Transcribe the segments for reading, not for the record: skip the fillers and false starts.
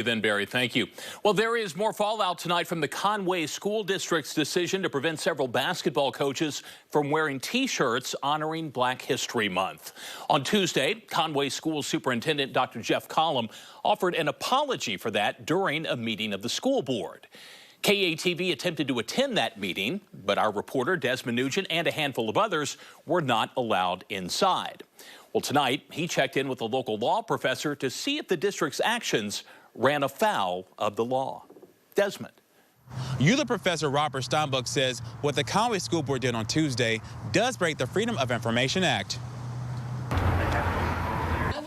Then, Barry, thank you. Well, there is more fallout tonight from the Conway School District's decision to prevent several basketball coaches from wearing T-shirts honoring Black History Month. On Tuesday, Conway School Superintendent Dr. Collum offered an apology for that during a meeting of the school board. KATV attempted to attend that meeting, but our reporter Desmond Nugent and a handful of others were not allowed inside. Well, tonight, he checked in with a local law professor to see if the district's actions ran afoul of the law. Desmond. UALR professor Robert Steinbuch says what the Conway School Board did on Tuesday does break the Freedom of Information Act.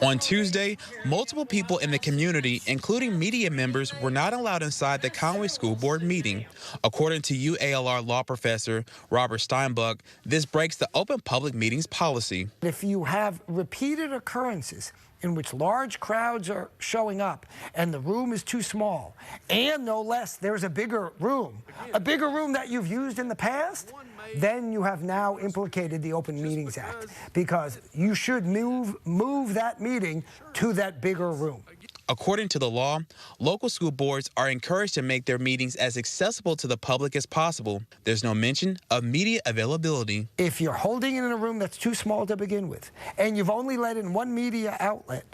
On Tuesday, multiple people in the community, including media members, were not allowed inside the Conway School Board meeting. According to UALR law professor Robert Steinbuch, this breaks the open public meetings policy. If you have repeated occurrences in which large crowds are showing up and the room is too small, and no less, there's a bigger room that you've used in the past, then you have now implicated the Open Meetings Act, because you should move that meeting to that bigger room. According to the law, local school boards are encouraged to make their meetings as accessible to the public as possible. There's no mention of media availability. If you're holding it in a room that's too small to begin with, and you've only let in one media outlet,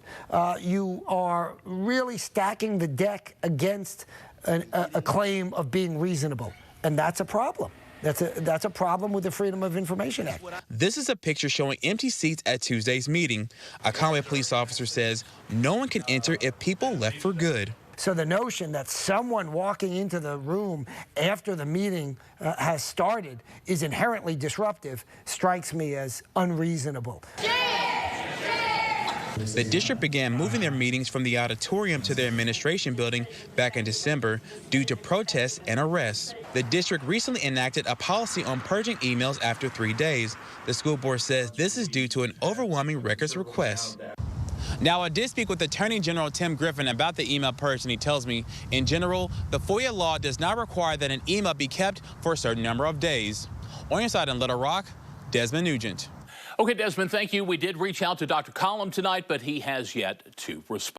you are really stacking the deck against a claim of being reasonable, and that's a problem. That's a problem with the Freedom of Information Act. This is a picture showing empty seats at Tuesday's meeting. A Conway police officer says no one can enter if people left for good. So the notion that someone walking into the room after the meeting has started is inherently disruptive strikes me as unreasonable. The district began moving their meetings from the auditorium to their administration building back in December due to protests and arrests. The district recently enacted a policy on purging emails after 3 days. The school board says this is due to an overwhelming records request. Now, I did speak with Attorney General Tim Griffin about the email purge, and he tells me, in general, the FOIA law does not require that an email be kept for a certain number of days. On your side in Little Rock, Desmond Nugent. Okay, Desmond, thank you. We did reach out to Dr. Collum tonight, but he has yet to respond.